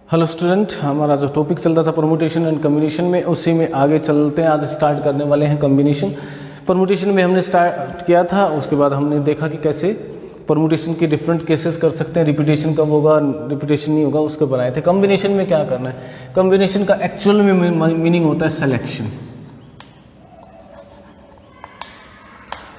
Hello student, हमारा जो topic चल रहा था परमुटेशन एंड कम्बिनेशन में, उसी में आगे चलते हैं। आज स्टार्ट करने वाले हैं कम्बिनेशन। परमुटेशन में हमने स्टार्ट किया था, उसके बाद हमने देखा कि कैसे परमुटेशन के डिफरेंट केसेस कर सकते हैं, रिपीटेशन कब होगा, रिपीटेशन नहीं होगा, उसके बनाए थे। कम्बिनेशन में क्या करना है, कम्बिनेशन का एक्चुअल में मीनिंग होता है selection,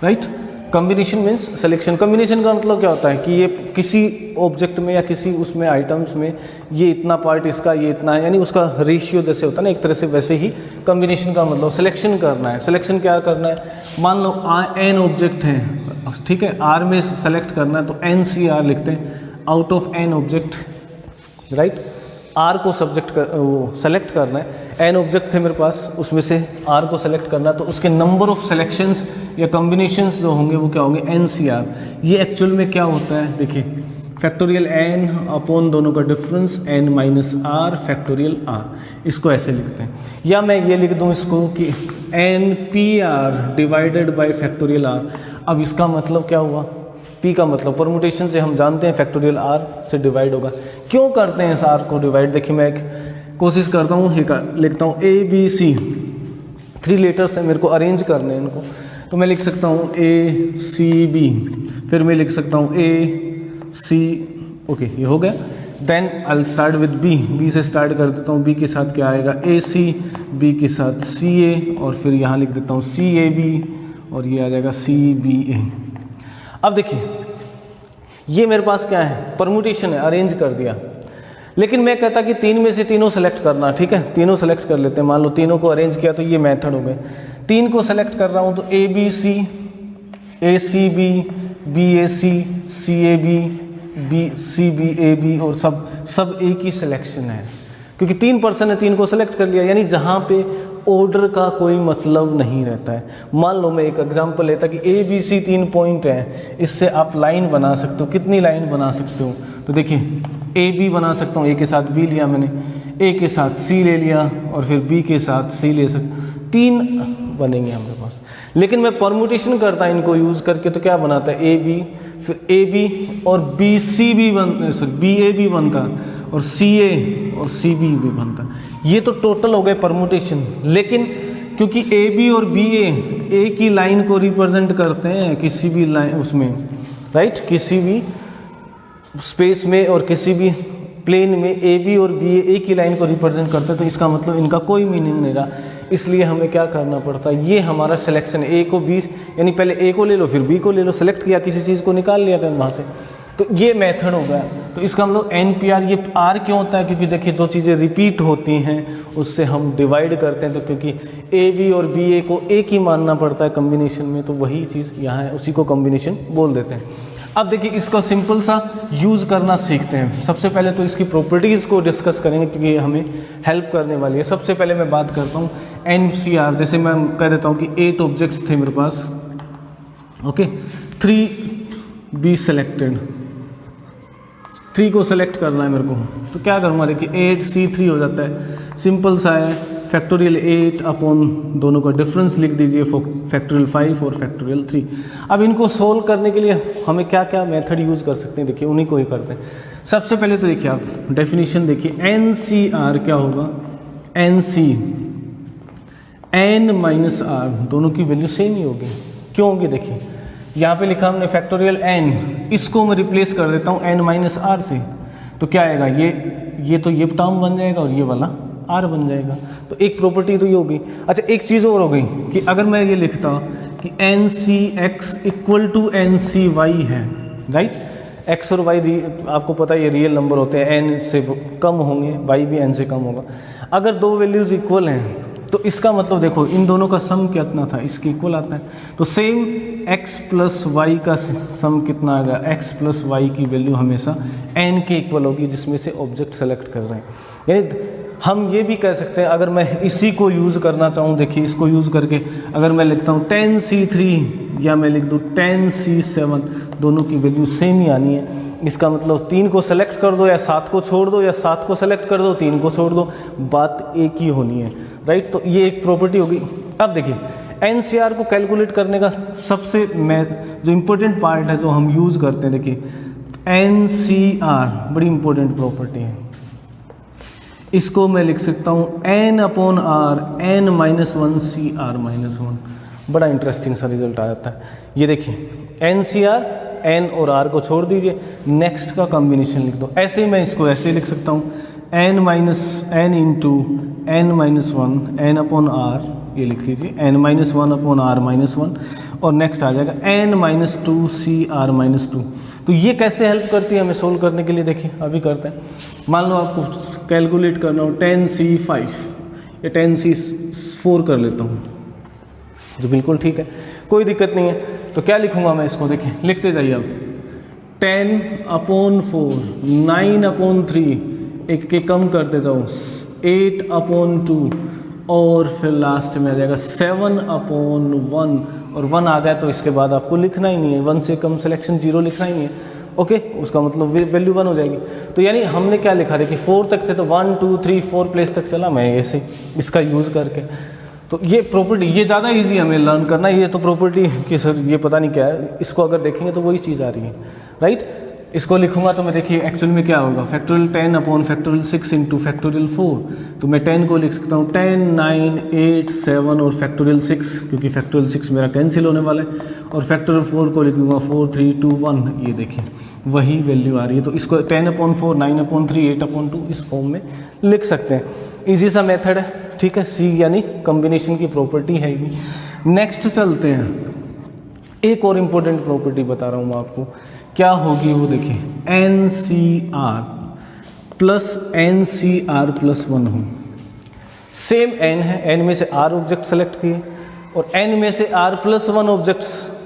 right. Combination means selection. Combination का मतलब क्या होता है कि ये किसी ऑब्जेक्ट में या किसी उसमें आइटम्स में ये इतना पार्ट इसका, ये इतना है, यानी उसका रेशियो जैसे होता है ना एक तरह से, वैसे ही कम्बिनेशन का मतलब सिलेक्शन करना है। सिलेक्शन क्या करना है, मान लो एन ऑब्जेक्ट है, ठीक है, आर में सेलेक्ट करना है तो एन सी आर लिखते हैं, out of N object, right. R को सब्जेक्ट वो सेलेक्ट करना है, एन ऑब्जेक्ट थे मेरे पास, उसमें से आर को सेलेक्ट करना है, तो उसके नंबर ऑफ सिलेक्शंस या कॉम्बिनेशंस जो होंगे वो क्या होंगे, एन सी आर। ये एक्चुअल में क्या होता है, देखिए, फैक्टोरियल एन अपॉन दोनों का difference N minus R factorial R, इसको ऐसे लिखते हैं। या मैं ये लिख दूँ इसको कि N P R divided by factorial R. अब इसका मतलब क्या हुआ, पी का मतलब परमुटेशन से हम जानते हैं फैक्टोरियल आर से डिवाइड होगा। क्यों करते हैं इस आर को डिवाइड, देखिए मैं एक कोशिश करता हूँ, लिखता हूँ ए बी सी, 3 लेटर्स हैं, मेरे को अरेंज करने हैं इनको, तो मैं लिख सकता हूँ ए सी बी, फिर मैं लिख सकता हूँ ए सी, ओके ये हो गया। Then I start with B, B से स्टार्ट कर देता हूँ, बी के साथ क्या आएगा ए सी, बी के साथ सी ए, और फिर यहाँ लिख देता हूँ सी ए बी, और ये आ जाएगा सी बी ए। अब देखिए ये मेरे पास क्या है, परमुटेशन है, अरेंज कर दिया। लेकिन मैं कहता कि 3 में से तीनों सेलेक्ट करना, ठीक है, तीनों सेलेक्ट कर लेते हैं। मान लो तीनों को अरेंज किया तो ये मेथड हो गए। 3 को सेलेक्ट कर रहा हूँ तो A B C, A C B, B A C, C A B, B C B A B, और सब एक ही सिलेक्शन है, क्योंकि 3 पर्सन है, 3 को सेलेक्ट कर लिया। यानी जहाँ पे ऑर्डर का कोई मतलब नहीं रहता है। मान लो मैं एक एग्जांपल लेता कि ए बी सी 3 पॉइंट है, इससे आप लाइन बना सकते हो। कितनी लाइन बना सकते हो, तो देखिए ए बी बना सकता हूँ, ए के साथ बी लिया मैंने, ए के साथ सी ले लिया, और फिर बी के साथ सी ले सकता, 3 बनेंगे हमारे पास। लेकिन मैं परमुटेशन करता इनको यूज़ करके तो क्या बनाता है, ए बी, फिर ए बी और B C B B A B बनता, और सी ए और सी बी भी बनता। ये तो टोटल हो गए परमुटेशन। लेकिन क्योंकि ए बी और बी ए एक ही लाइन को रिप्रेजेंट करते हैं किसी भी लाइन उसमें, राइट, किसी भी स्पेस में और किसी भी प्लेन में ए बी और बी ए एक ही लाइन को रिप्रेजेंट करते हैं, तो इसका मतलब इनका कोई मीनिंग नहीं रहा। इसलिए हमें क्या करना पड़ता है, ये हमारा सिलेक्शन, ए को बी, यानी पहले ए को ले लो फिर बी को ले लो, सेलेक्ट किया, किसी चीज़ को निकाल लिया कहीं वहाँ से, तो ये मेथड हो गया। तो इसका मतलब एन पी आर, ये आर क्यों होता है, क्योंकि देखिए जो चीज़ें रिपीट होती हैं उससे हम डिवाइड करते हैं, तो क्योंकि ए बी और बी ए को एक ही मानना पड़ता है कम्बिनेशन में, तो वही चीज़ यहाँ है, उसी को कम्बिनेशन बोल देते हैं। अब देखिए इसका सिंपल सा यूज़ करना सीखते हैं। सबसे पहले तो इसकी प्रॉपर्टीज़ को डिस्कस करेंगे, क्योंकि ये हमें हेल्प करने वाली है। सबसे पहले मैं बात करता हूँ एन सी आर। जैसे मैं कह देता हूँ कि 8 ऑब्जेक्ट्स थे मेरे पास, ओके, 3 बी सेलेक्टेड, 3 को सेलेक्ट करना है मेरे को, तो क्या करूँगा, देखिए 8 सी 3 हो जाता है, सिंपल सा है। फैक्टोरियल 8 अपॉन दोनों का डिफरेंस लिख दीजिए, फैक्टोरियल 5 और फैक्टोरियल 3। अब इनको सोल्व करने के लिए हमें क्या क्या मेथड यूज़ कर सकते हैं, देखिए उन्हीं को ही करते हैं। सबसे पहले तो देखिए आप डेफिनेशन देखिए, एन सी आर क्या होगा, N C N minus R, दोनों की वैल्यू सेम ही होगी। क्यों होगी, देखिए यहाँ पे लिखा हमने फैक्टोरियल एन, इसको मैं रिप्लेस कर देता हूँ एन माइनस आर से, तो क्या आएगा, ये तो ये टर्म बन जाएगा और ये वाला आर बन जाएगा। तो एक प्रॉपर्टी तो ये होगी। अच्छा एक चीज़ और हो गई कि अगर मैं ये लिखता कि N C X equal to N C Y है, राइट, एक्स और वाई आपको पता है ये रियल नंबर होते हैं, एन से कम होंगे, वाई भी एन से कम होगा। अगर 2 वैल्यूज़ इक्वल हैं तो इसका मतलब देखो इन दोनों का सम कितना था, इसके इक्वल आता है। तो सेम x प्लस वाई का सम कितना आ गया, x प्लस वाई की वैल्यू हमेशा n के इक्वल होगी, जिसमें से ऑब्जेक्ट सेलेक्ट कर रहे हैं। यानी हम ये भी कह सकते हैं, अगर मैं इसी को यूज़ करना चाहूँ, देखिए इसको यूज़ करके अगर मैं लिखता हूँ 10C3 या मैं लिख दूँ 10C7, दोनों की वैल्यू सेम ही आनी है। इसका मतलब 3 को सेलेक्ट कर दो या 7 को छोड़ दो, या 7 को सेलेक्ट कर दो 3 को छोड़ दो, बात एक ही होनी है, राइट। तो ये एक प्रॉपर्टी होगी। अब देखिए एनसीआर को कैलकुलेट करने का सबसे जो इम्पोर्टेंट पार्ट है जो हम यूज़ करते हैं, देखिए एनसीआर बड़ी इंपॉर्टेंट प्रॉपर्टी है। इसको मैं लिख सकता हूँ n upon R n minus one C R minus one. बड़ा इंटरेस्टिंग सा रिजल्ट आ जाता है। ये देखिए एन सी आर, n और r को छोड़ दीजिए, नेक्स्ट का कॉम्बिनेशन लिख दो। ऐसे ही मैं इसको ऐसे लिख सकता हूँ n minus N into N minus one N upon R, ये लिख लीजिए n minus one upon R minus one, और नेक्स्ट आ जाएगा n minus two C R minus two. तो ये कैसे हेल्प करती है हमें सोल्व करने के लिए, देखिए अभी करते हैं। मान लो आपको कैलकुलेट करना हो 10c5 या 10c4 कर लेता हूँ, जो बिल्कुल ठीक है, कोई दिक्कत नहीं है। तो क्या लिखूंगा मैं इसको, देखिए लिखते जाइए आप। 10 अपॉन 4, 9 अपॉन 3, एक के कम करते जाओ, 8 अपॉन 2, और फिर लास्ट में आ जाएगा 7 अपॉन 1, और 1 आ गया तो इसके बाद आपको लिखना ही नहीं है, 1 से कम सिलेक्शन 0 लिखना ही नहीं है। ओके, उसका मतलब वैल्यू 1 हो जाएगी। तो यानी हमने क्या लिखा, देखिए 4 तक थे तो 1 2 3 4 प्लेस तक चला मैं ऐसे इसका यूज़ करके। तो ये प्रॉपर्टी, ये ज़्यादा इजी हमें लर्न करना। ये तो प्रॉपर्टी कि सर ये पता नहीं क्या है, इसको अगर देखेंगे तो वही चीज़ आ रही है, राइट। इसको लिखूंगा तो मैं देखिए एक्चुअल में क्या होगा, factorial 10 upon factorial 6 into factorial 4। तो मैं 10 को लिख सकता हूँ 10 9 8 7 और फैक्टोरियल 6, क्योंकि फैक्टोरियल 6 मेरा कैंसिल होने वाला है, और फैक्टोरियल 4 को लिखूंगा 4 3 2 1। ये देखिए वही वैल्यू आ रही है। तो इसको 10 अपॉन 4 9 अपॉन 3 8 अपॉन 2 इस फॉर्म में लिख सकते हैं। ईजी सा मेथड है, ठीक है। सी यानी कॉम्बिनेशन की प्रॉपर्टी है ये। नेक्स्ट चलते हैं, एक और इम्पोर्टेंट प्रॉपर्टी बता रहा हूँ मैं आपको, क्या होगी वो देखिए। N C R plus N C R plus 1 हो, सेम एन है, एन में से आर ऑब्जेक्ट सेलेक्ट किए और एन में से आर प्लस 1 ऑब्जेक्ट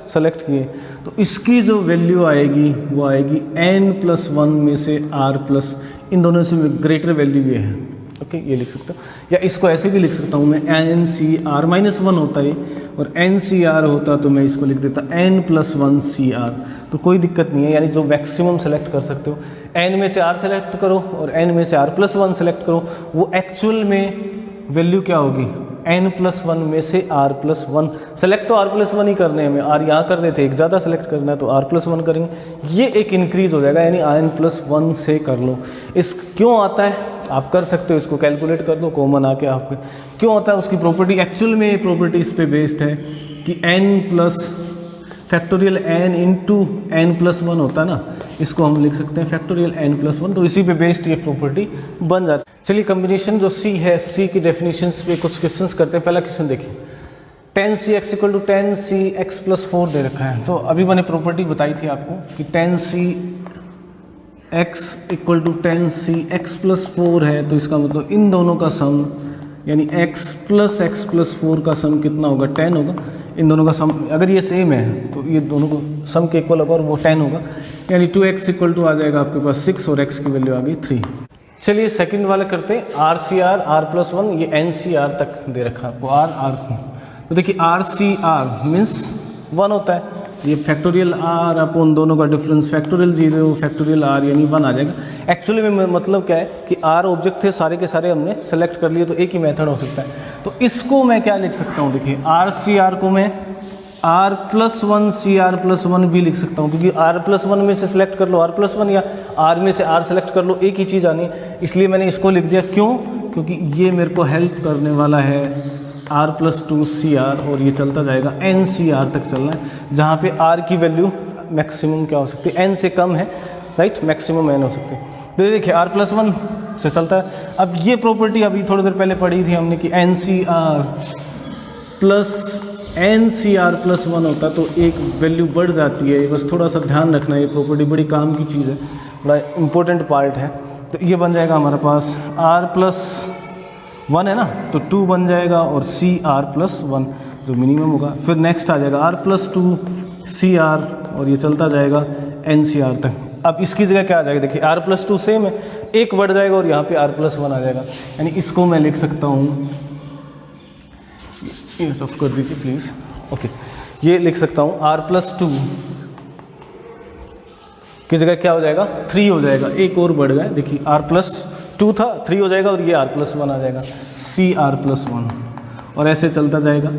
सेलेक्ट किए, तो इसकी जो वैल्यू आएगी वो आएगी एन प्लस 1 में से आर प्लस, इन दोनों से ग्रेटर वैल्यू ये है। ओके, ये लिख सकता हूँ, या इसको ऐसे भी लिख सकता हूँ मैं, एन सी आर माइनस 1 होता है और एन सी आर होता तो मैं इसको लिख देता एन प्लस 1 सी आर। तो कोई दिक्कत नहीं है, यानी जो मैक्सिमम सेलेक्ट कर सकते हो, एन में से आर सेलेक्ट करो और एन में से आर प्लस 1 सेलेक्ट करो, वो एक्चुअल में वैल्यू क्या होगी, एन प्लस 1 में से आर प्लस 1। सेलेक्ट तो आर प्लस 1 ही करने हैं, हमें आर यहाँ कर रहे थे, एक ज़्यादा सेलेक्ट करना है तो आर प्लस 1 करेंगे, ये एक इंक्रीज हो जाएगा, यानी एन प्लस 1 से कर लो। इस क्यों आता है आप कर सकते हो, इसको कैलकुलेट कर दो, कॉमन आके आपके क्यों आता है, उसकी प्रॉपर्टी एक्चुअल में ये प्रॉपर्टी इस पे बेस्ड है कि N plus factorial N into N plus 1 होता है ना, इसको हम लिख सकते हैं फैक्टोरियल एन प्लस 1, तो इसी पे बेस्ड ये प्रॉपर्टी बन जाती है। चलिए कॉम्बिनेशन जो सी है, सी की डेफिनेशंस पे कुछ क्वेश्चंस करते हैं। पहला क्वेश्चन देखिए, 10cx equal to 10cx plus 4 दे रखा है। तो अभी मैंने प्रॉपर्टी बताई थी आपको कि 10cx equal to 10cx plus 4 है, तो इसका मतलब इन दोनों का सम यानी x प्लस 4 का सम कितना होगा, 10 होगा। इन दोनों का सम अगर ये सेम है तो ये दोनों को सम के इक्वल होगा और वो 10 होगा, यानी 2x इक्वल टू आ जाएगा आपके पास 6 और x की वैल्यू आ गई 3। चलिए सेकंड वाला करते हैं, R C R R plus 1, ये एन सी आर तक दे रखा है आपको, आर आर। तो देखिए आर सी आर मीन्स 1 होता है, ये फैक्टोरियल आर अपॉन दोनों का डिफरेंस फैक्टोरियल 0 फैक्टोरियल आर यानी 1 आ जाएगा। एक्चुअली में मतलब क्या है कि आर ऑब्जेक्ट थे सारे के सारे, हमने सेलेक्ट कर लिए, तो एक ही मेथड हो सकता है। तो इसको मैं क्या लिख सकता हूँ, देखिए आर सी आर को मैं R plus 1 C R plus 1 भी लिख सकता हूँ, क्योंकि आर प्लस 1 में से सिलेक्ट कर लो आर प्लस 1 या आर में से आर सेलेक्ट कर लो, एक ही चीज़ आनी है, इसलिए मैंने इसको लिख दिया। क्यों? क्योंकि ये मेरे को हेल्प करने वाला है आर प्लस 2 सी आर, और ये चलता जाएगा एन सी आर तक चलना है, जहाँ पे आर की वैल्यू मैक्सिमम क्या हो सकती है, एन से कम है, राइट, मैक्सिमम एन हो सकती है। तो देखिए आर प्लस 1 से चलता है। अब ये प्रॉपर्टी अभी थोड़ी देर पहले पढ़ी थी हमने कि N C R plus N C R plus 1 होता है, तो एक वैल्यू बढ़ जाती है, बस थोड़ा सा ध्यान रखना, ये प्रॉपर्टी बड़ी काम की चीज़ है, बड़ा इंपॉर्टेंट पार्ट है। तो ये बन जाएगा हमारे पास आर प्लस 1 है ना, तो 2 बन जाएगा और सी आर प्लस 1 जो मिनिमम होगा। फिर नेक्स्ट आ जाएगा आर प्लस 2 सी आर, और ये चलता जाएगा एन सी आर तक। अब इसकी जगह क्या आ जाएगा, देखिए आर प्लस 2 सेम है, एक बढ़ जाएगा और यहाँ पे आर प्लस 1 आ जाएगा, यानी इसको मैं लिख सकता हूँ, ये रफ कर दीजिए प्लीज़। ओके, ये लिख सकता हूँ आर प्लस 2 की जगह क्या हो जाएगा, 3 हो जाएगा, एक और बढ़ गया, देखिए आर प्लस 2 था 3 हो जाएगा और ये आर प्लस 1 आ जाएगा, सी आर प्लस 1, और ऐसे चलता जाएगा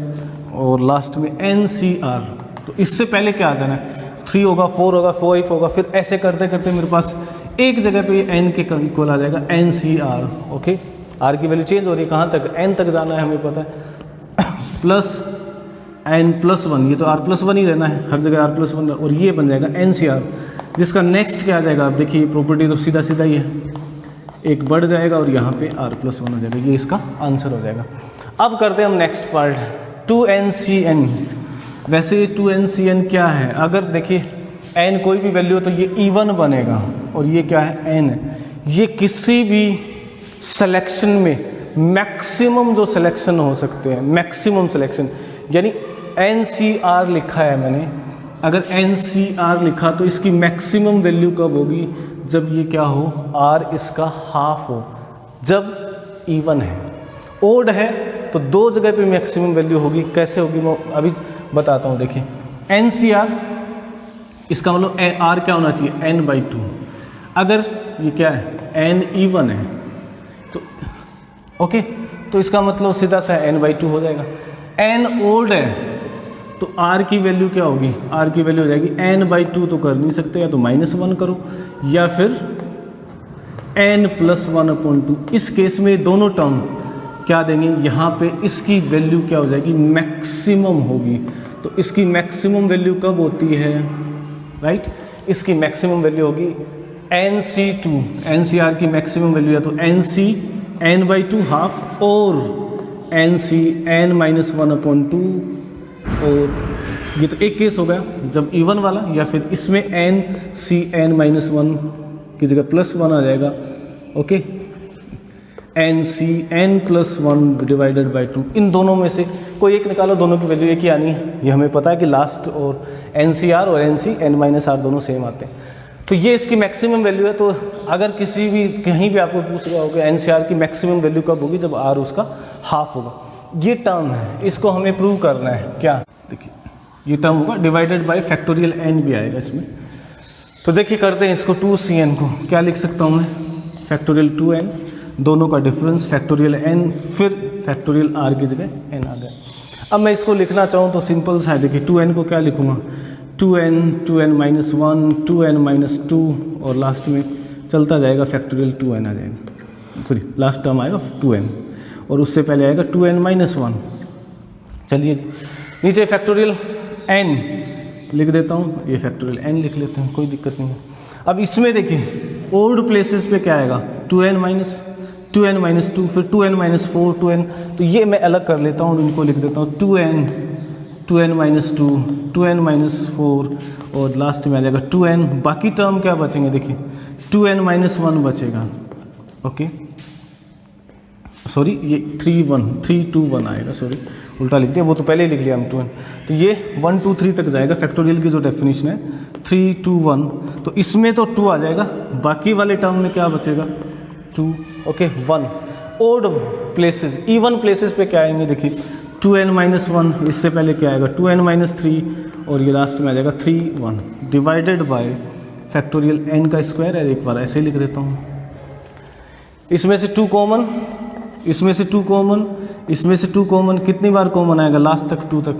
और लास्ट में एन सी आर। तो इससे पहले क्या आ जाना है, 3 होगा 4 होगा 5 होगा, फिर ऐसे करते करते मेरे पास एक जगह पे एन के इक्वल आ जाएगा N C R. Okay, R की वैल्यू चेंज हो रही है कहाँ तक, एन तक जाना है हमें पता है, प्लस एन प्लस वन, ये तो आर प्लस वन ही रहना है हर जगह आर प्लस वन, और ये बन जाएगा एन सी आर, जिसका नेक्स्ट क्या आ जाएगा, आप देखिए प्रॉपर्टी तो सीधा सीधा ही है, एक बढ़ जाएगा और यहाँ पे आर प्लस वन हो जाएगा, ये इसका आंसर हो जाएगा। अब करते हैं हम नेक्स्ट पार्ट, 2NCN। वैसे 2NCN क्या है, अगर देखिए n कोई भी वैल्यू हो तो ये इवन बनेगा, और ये क्या है n है, ये किसी भी सिलेक्शन में मैक्सिमम जो सिलेक्शन हो सकते हैं, मैक्सिमम सिलेक्शन, यानी NCR लिखा है मैंने, अगर NCR लिखा तो इसकी मैक्सिमम वैल्यू कब होगी, जब ये क्या हो, R इसका हाफ हो, जब इवन है। ओड है तो दो जगह पे मैक्सिमम वैल्यू होगी, कैसे होगी मैं अभी बताता हूँ। देखिए NCR, इसका मतलब R क्या होना चाहिए, n/2, अगर ये क्या है n इवन है तो ओके, तो इसका मतलब सीधा सा n/2 हो जाएगा। n ओड है तो r की वैल्यू क्या होगी, r की वैल्यू हो जाएगी n/2, तो कर नहीं सकते, या तो -1 करो या फिर n+1/2। इस केस में दोनों टर्म क्या देंगे, यहाँ पे इसकी वैल्यू क्या हो जाएगी, मैक्सिमम होगी। तो इसकी मैक्सिमम वैल्यू कब होती है, राइट, इसकी मैक्सिमम वैल्यू होगी NC2, NCR की मैक्सिमम वैल्यू है तो NC n/2 हाफ और NC n-1/2, और ये तो एक केस हो गया जब इवन वाला, या फिर इसमें NC n-1 की जगह +1 आ जाएगा, ओके, NC n+1/2। इन दोनों में से कोई एक निकालो, दोनों की वैल्यू एक ही आनी है, ये हमें पता है कि लास्ट और NCR और NC n-R दोनों सेम आते हैं। तो ये इसकी मैक्सिमम वैल्यू है। तो अगर किसी भी कहीं भी आपको पूछ रहा होगा NCR की मैक्सिमम वैल्यू कब होगी, जब R उसका हाफ होगा। ये टर्म है, इसको हमें प्रूव करना है, क्या, देखिए ये टर्म होगा डिवाइडेड बाय फैक्टोरियल n भी आएगा इसमें। तो देखिए करते हैं इसको, 2CN को क्या लिख सकता हूँ मैं, फैक्टोरियल 2n, दोनों का डिफरेंस फैक्टोरियल n, फिर फैक्टोरियल r की जगह n आ गया। अब मैं इसको लिखना चाहूँ तो सिंपल सा है, देखिए 2n को क्या लिखूँगा, 2n, 2n-1, 2n-2, और लास्ट में चलता जाएगा फैक्टोरियल 2n आ जाएगा, सॉरी लास्ट टर्म आएगा 2n, और उससे पहले आएगा 2n-1। चलिए नीचे फैक्टोरियल n लिख देता हूँ, ये फैक्टोरियल n लिख लेते हैं, कोई दिक्कत नहीं है। अब इसमें देखिए ओल्ड प्लेसेस पे क्या आएगा, 2n-2, फिर 2n-4, 2n, तो ये मैं अलग कर लेता हूँ और इनको लिख देता हूँ 2n, 2n-2, 2n-4, और लास्ट में आ जाएगा 2n। बाकी टर्म क्या बचेंगे, देखिए 2n-1 बचेगा, ओके, सॉरी ये 3 2 1 आएगा, सॉरी उल्टा लिख दिया, वो तो पहले ही लिख लिया हम 2n। तो ये 1 2 3 तक जाएगा, फैक्टोरियल की जो डेफिनेशन है 3 2 1, तो इसमें तो 2 आ जाएगा, बाकी वाले टर्म में क्या बचेगा 2, okay 1। Odd places, even places पे क्या आएंगे, देखिए 2n-1, इससे पहले क्या आएगा 2n-3, और ये लास्ट में आ जाएगा 3 1, डिवाइडेड बाय फैक्टोरियल n का स्क्वायर है। एक बार ऐसे लिख देता हूँ, इसमें से 2 कॉमन, इसमें से 2 कॉमन, इसमें से 2 कॉमन, कितनी बार कॉमन आएगा लास्ट तक 2 तक,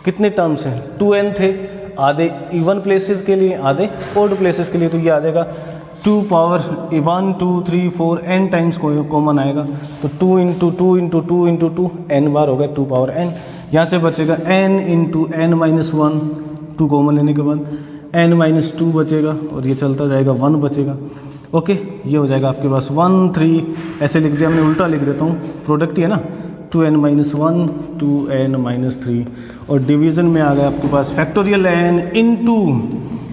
कितने टर्म्स हैं, 2n थे, आधे इवन प्लेसेस के लिए, आधे ओड प्लेसेस के लिए, तो ये आ जाएगा 2 पावर 1 2 3 4 n टाइम्स कॉमन आएगा, तो 2 × 2 × 2 × 2 n बार होगा 2 पावर n। यहाँ से बचेगा n × n-1, 2 कॉमन लेने के बाद n-2 बचेगा, और ये चलता जाएगा 1 बचेगा, ओके, ये हो जाएगा आपके पास 1 3, ऐसे लिख दिया, मैं उल्टा लिख देता हूँ, प्रोडक्ट ही है ना, 2n-1 2n-3, और डिवीज़न में आ गया आपके पास फैक्टोरियल n इंटू,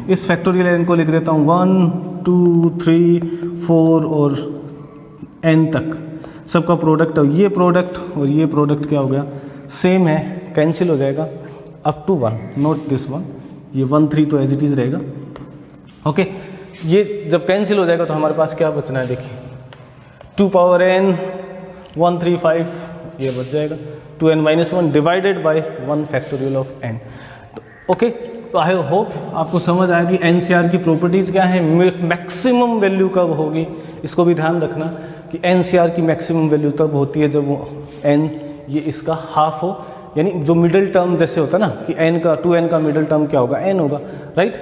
इस फैक्टोरियल n को लिख देता हूँ 1 2 3 4 और n तक सबका प्रोडक्ट, और ये प्रोडक्ट क्या हो गया, सेम है, कैंसिल हो जाएगा up to 1, not this one, ये 1 3 तो एज इट इज़ रहेगा, ओके। ये जब कैंसिल हो जाएगा तो हमारे पास क्या बचना है, देखिए 2 पावर n 135, ये बच जाएगा 2n-1 divided by 1 factorial of n। Okay, तो आई होप आपको समझ आया कि NCR की प्रॉपर्टीज़ क्या है, मैक्सिमम वैल्यू कब होगी, इसको भी ध्यान रखना कि NCR की मैक्सिमम वैल्यू तब होती है जब वो n ये इसका हाफ हो, यानी जो मिडिल टर्म जैसे होता है ना कि n का 2n का मिडिल टर्म क्या होगा, n होगा, राइट।